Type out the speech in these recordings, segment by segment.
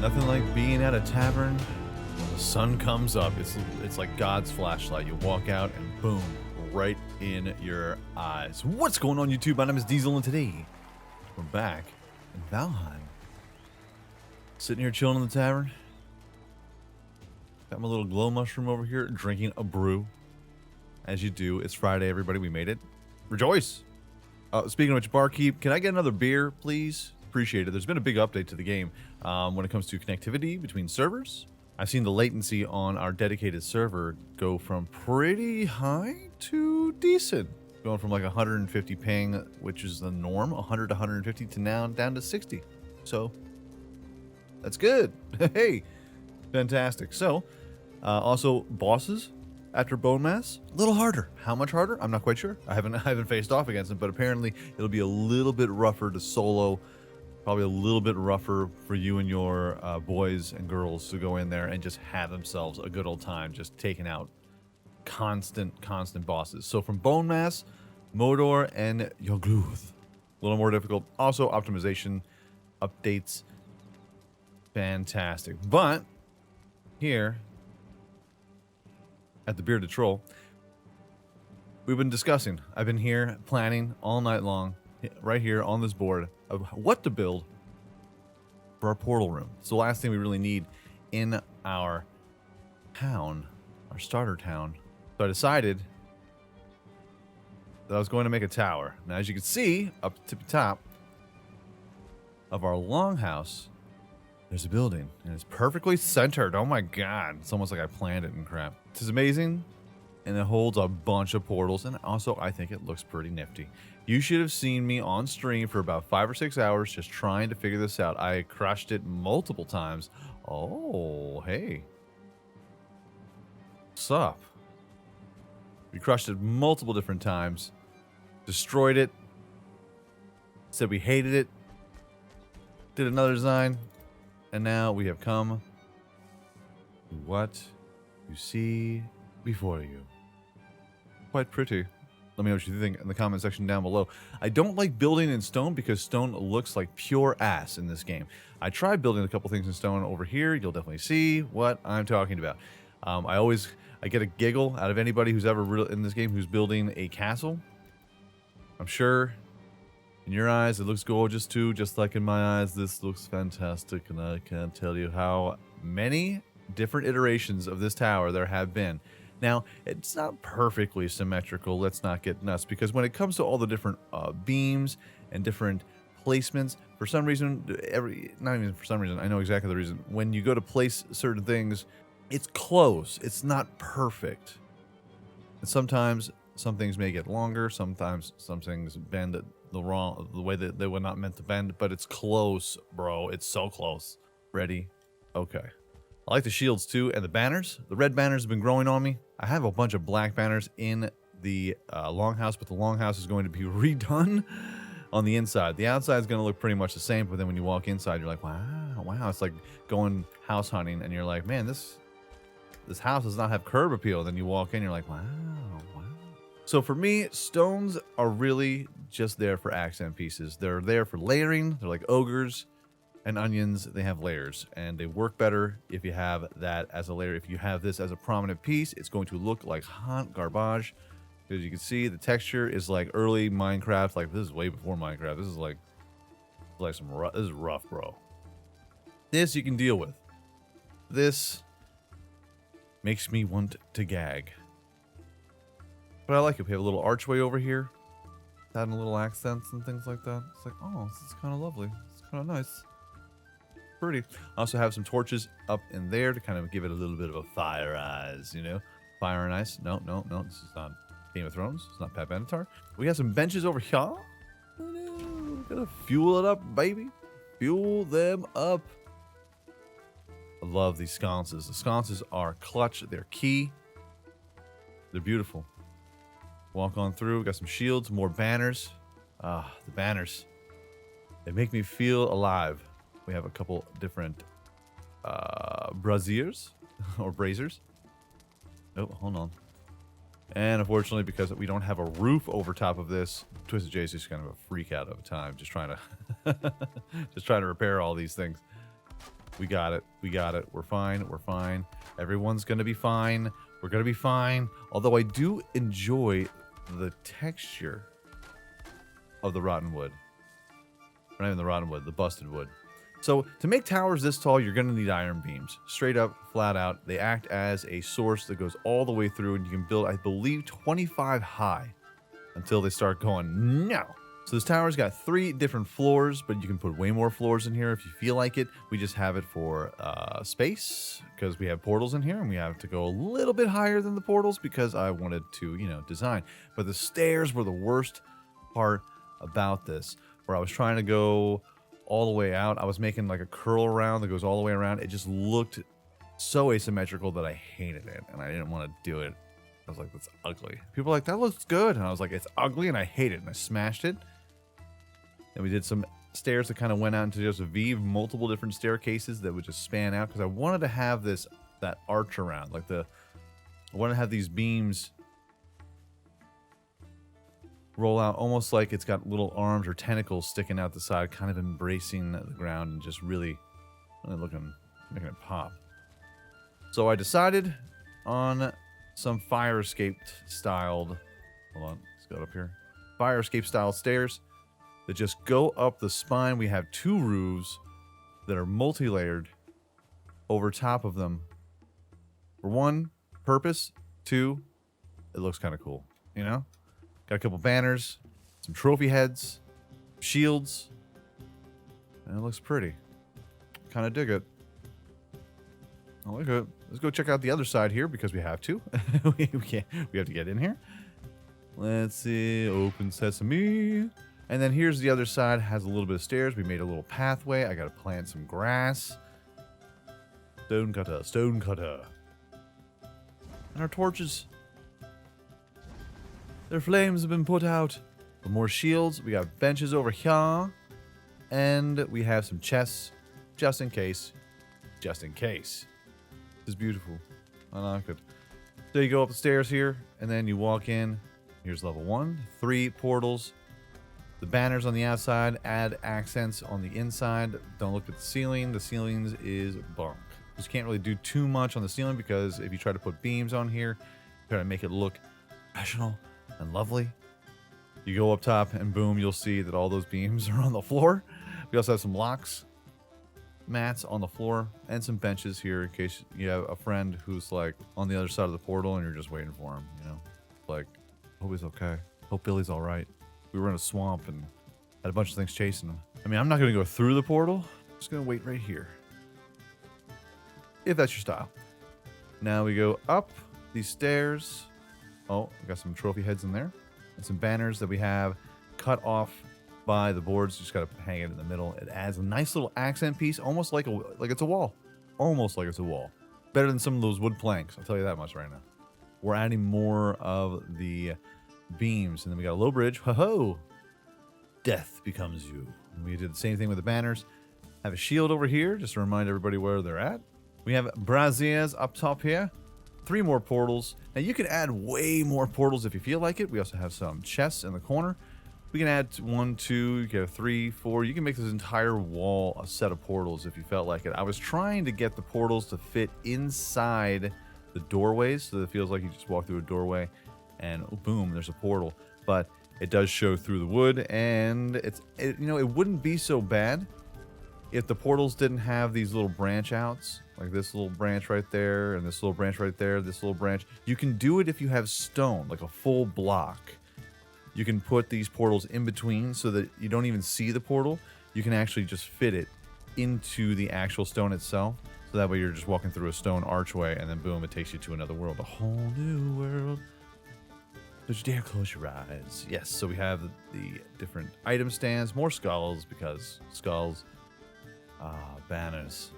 Nothing like being at a tavern when the sun comes up. It's like God's flashlight. You walk out and boom, right in your eyes. What's going on, YouTube? My name is Diesel, and today we're back in Valheim. Sitting here chilling in the tavern. Got my little glow mushroom over here, drinking a brew. As you do, it's Friday, everybody. We made it. Rejoice! Speaking of which, barkeep, can I get another beer, please? Appreciate it. There's been a big update to the game when it comes to connectivity between servers. I've seen the latency on our dedicated server go from pretty high to decent. Going from like 150 ping, which is the norm, 100 to 150, to now down to 60. So, that's good. Hey, fantastic. So, also bosses after bone mass, a little harder. How much harder? I'm not quite sure. I haven't faced off against them, but apparently it'll be a little bit rougher to solo. Probably a little bit rougher for you and your boys and girls to go in there and just have themselves a good old time, just taking out constant bosses. So from Bone Mass, Modor, and Yogluth, a little more difficult. Also optimization updates, fantastic. But here at the Bearded Troll, we've been discussing. I've been here planning all night long, right here on this board, of what to build for our portal room. It's the last thing we really need in our town, our starter town. So I decided that I was going to make a tower. Now, as you can see, up to the top of our longhouse, there's a building, and it's perfectly centered. Oh my god, it's almost like I planned it and crap. This is amazing, and it holds a bunch of portals, and also I think it looks pretty nifty. You should have seen me on stream for about 5 or 6 hours just trying to figure this out. I crushed it multiple times. Oh, hey. What's up? We crushed it multiple different times. Destroyed it. Said we hated it. Did another design. And now we have come to what you see before you. Quite pretty. Let me know what you think in the comment section down below. I don't like building in stone because stone looks like pure ass in this game. I tried building a couple things in stone over here. You'll definitely see what I'm talking about. I get a giggle out of anybody who's ever in this game who's building a castle. I'm sure in your eyes it looks gorgeous too, just like in my eyes this looks fantastic, and I can't tell you how many different iterations of this tower there have been. Now, it's not perfectly symmetrical, let's not get nuts, because when it comes to all the different beams and different placements, for some reason, not even for some reason, I know exactly the reason, when you go to place certain things, it's close, it's not perfect. And sometimes some things may get longer, sometimes some things bend the way that they were not meant to bend, but it's close, bro, it's so close. Ready? Okay. I like the shields too, and the banners. The red banners have been growing on me. I have a bunch of black banners in the longhouse, but the longhouse is going to be redone on the inside. The outside is going to look pretty much the same, but then when you walk inside, you're like, wow. It's like going house hunting, and you're like, man, this house does not have curb appeal. Then you walk in, you're like, wow. So for me, stones are really just there for accent pieces. They're there for layering. They're like ogres. And onions, they have layers, and they work better if you have that as a layer. If you have this as a prominent piece, it's going to look like hot garbage. As you can see, the texture is like early Minecraft. Like, this is way before Minecraft. This is like some rough. This is rough, bro. This you can deal with. This makes me want to gag. But I like it. We have a little archway over here, adding little accents and things like that. It's like, oh, this is kind of lovely. It's kind of nice. Pretty. I also have some torches up in there to kind of give it a little bit of a fire eyes, you know? Fire and ice. No. This is not Game of Thrones. It's not Pat Benatar. We got some benches over here. Gotta fuel it up, baby. Fuel them up. I love these sconces. The sconces are clutch. They're key. They're beautiful. Walk on through. We got some shields, more banners. The banners. They make me feel alive. We have a couple different braziers or braziers. Oh, hold on. And unfortunately, because we don't have a roof over top of this, Twisted J's just kind of a freak out of time, just trying to repair all these things. We got it. We got it. We're fine. We're fine. Everyone's going to be fine. We're going to be fine. Although I do enjoy the texture of the rotten wood. Or not even the rotten wood, the busted wood. So to make towers this tall, you're going to need iron beams. Straight up, flat out. They act as a source that goes all the way through, and you can build, I believe, 25 high until they start going, no. So this tower's got 3 different floors, but you can put way more floors in here if you feel like it. We just have it for space because we have portals in here, and we have to go a little bit higher than the portals because I wanted to, you know, design. But the stairs were the worst part about this, where I was trying to go all the way out. I was making like a curl around that goes all the way around. It just looked so asymmetrical that I hated it, and I didn't want to do it. I was like, that's ugly. People were like, that looks good. And I was like, it's ugly, and I hate it. And I smashed it. And we did some stairs that kind of went out into just a V, multiple different staircases that would just span out, because I wanted to have that arch around. Like I want to have these beams roll out almost like it's got little arms or tentacles sticking out the side, kind of embracing the ground and just really making it pop. So I decided on some fire escaped styled, hold on, let's go up here, fire escape style stairs that just go up the spine. We have 2 roofs that are multi-layered over top of them. For 1 purpose, 2, it looks kind of cool, you know? Got a couple banners, some trophy heads, shields, and it looks pretty. Kind of dig it. I like it. Let's go check out the other side here because we have to. we have to get in here. Let's see. Open sesame. And then here's the other side. Has a little bit of stairs. We made a little pathway. I got to plant some grass. Stone cutter. Stone cutter. And our torches. Their flames have been put out. For more shields. We got benches over here. And we have some chests. Just in case. Just in case. This is beautiful. I like it. So you go up the stairs here. And then you walk in. Here's level 1. 3 portals. The banners on the outside add accents on the inside. Don't look at the ceiling. The ceilings is bunk. You just can't really do too much on the ceiling because if you try to put beams on here, try to make it look professional and lovely. You go up top and boom, you'll see that all those beams are on the floor. We also have some locks, mats on the floor, and some benches here in case you have a friend who's like on the other side of the portal and you're just waiting for him, you know? Like, hope he's okay. Hope Billy's all right. We were in a swamp and had a bunch of things chasing him. I mean, I'm not going to go through the portal. I'm just going to wait right here. If that's your style. Now we go up these stairs. Oh, we got some trophy heads in there. And some banners that we have cut off by the boards. Just got to hang it in the middle. It adds a nice little accent piece, almost like it's a wall. Almost like it's a wall. Better than some of those wood planks. I'll tell you that much right now. We're adding more of the beams. And then we got a low bridge. Ho-ho! Death becomes you. And we did the same thing with the banners. Have a shield over here, just to remind everybody where they're at. We have braziers up top here. 3 more portals. Now you can add way more portals if you feel like it. We also have some chests in the corner. We can add 1, 2, you get a 3, 4. You can make this entire wall a set of portals if you felt like it. I was trying to get the portals to fit inside the doorways so that it feels like you just walk through a doorway and boom, there's a portal. But it does show through the wood, and it wouldn't be so bad if the portals didn't have these little branch outs, like this little branch right there, and this little branch right there, this little branch. You can do it if you have stone, like a full block. You can put these portals in between so that you don't even see the portal. You can actually just fit it into the actual stone itself. So that way you're just walking through a stone archway, and then boom, it takes you to another world, a whole new world. Don't you dare close your eyes. Yes, so we have the different item stands, more skulls, because skulls, banners.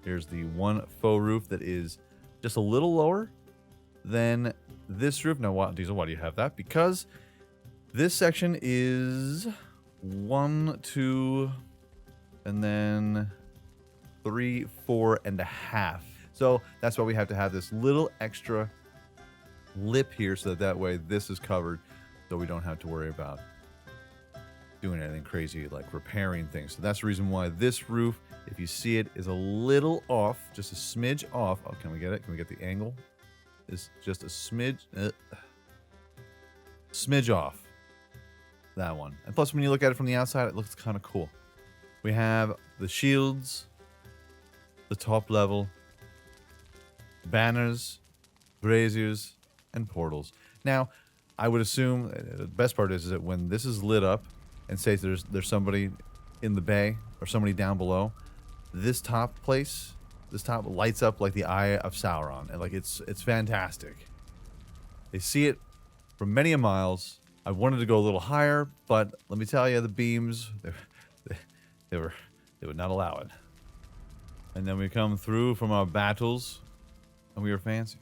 Here's the one faux roof that is just a little lower than this roof. Now, Diesel, why do you have that? Because this section is 1, 2, and then 3, 4.5. So that's why we have to have this little extra lip here, so that way this is covered, so we don't have to worry about doing anything crazy like repairing things. So that's the reason why this roof, if you see it, is a little off, just a smidge off. Oh, can we get it? Can we get the angle? It's just a smidge off. That one. And plus, when you look at it from the outside, it looks kind of cool. We have the shields, the top level, banners, braziers, and portals. Now, I would assume the best part is that when this is lit up, and say there's somebody in the bay or somebody down below, this top place, this top lights up like the Eye of Sauron, and like it's fantastic. They see it from many a miles. I wanted to go a little higher, but let me tell you, the beams they would not allow it. And then we come through from our battles, and we are fancy.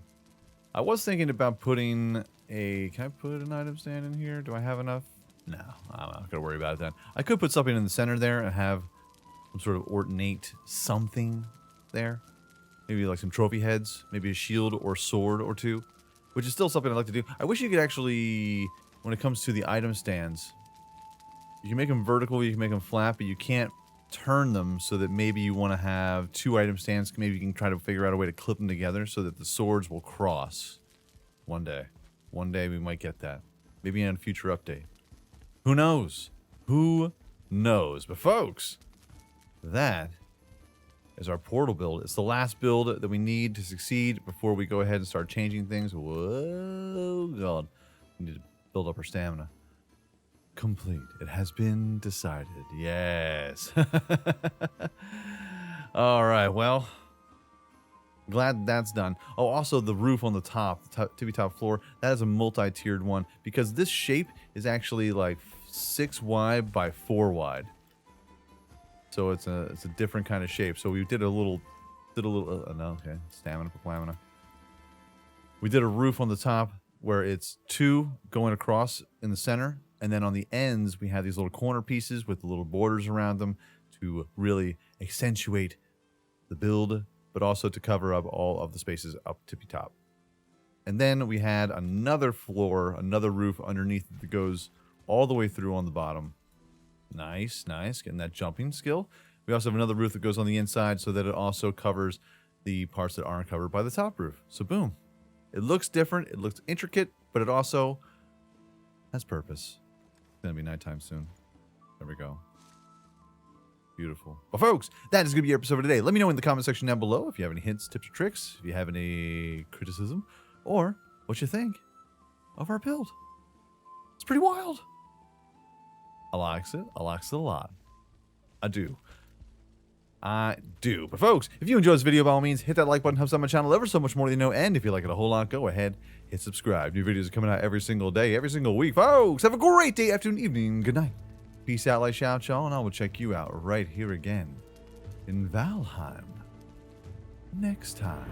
I was thinking about putting a... Can I put an item stand in here? Do I have enough? No, I'm not gonna worry about it then. I could put something in the center there and have some sort of ornate something there. Maybe like some trophy heads, maybe a shield or sword or two, which is still something I'd like to do. I wish you could actually, when it comes to the item stands, you can make them vertical, you can make them flat, but you can't turn them so that maybe you want to have two item stands. Maybe you can try to figure out a way to clip them together so that the swords will cross one day. One day we might get that. Maybe in a future update. Who knows? Who knows? But folks, that is our portal build. It's the last build that we need to succeed before we go ahead and start changing things. Whoa, God. We need to build up our stamina. Complete. It has been decided. Yes. All right, well, glad that's done. Oh, also the roof on the top, the tippy top floor, that is a multi-tiered one because this shape is actually like 6 wide by 4 wide. So it's a different kind of shape. So we did a little no, okay, stamina, plamina. We did a roof on the top where it's 2 going across in the center, and then on the ends we have these little corner pieces with the little borders around them to really accentuate the build, but also to cover up all of the spaces up tippy top. And then we had another floor, another roof underneath that goes all the way through on the bottom. Nice, nice. Getting that jumping skill. We also have another roof that goes on the inside so that it also covers the parts that aren't covered by the top roof. So boom. It looks different. It looks intricate, but it also has purpose. It's going to be nighttime soon. There we go. Beautiful. Well, folks, that is going to be your episode for today. Let me know in the comment section down below if you have any hints, tips, or tricks, if you have any criticism, or what you think of our build. It's pretty wild. I likes it. I likes it a lot. I do. I do. But folks, if you enjoyed this video, by all means, hit that like button, helps out my channel ever so much more than you know. And if you like it a whole lot, go ahead, hit subscribe. New videos are coming out every single day, every single week. Folks, have a great day, afternoon, evening, good night. Peace out, like, shout, y'all, and I will check you out right here again in Valheim next time.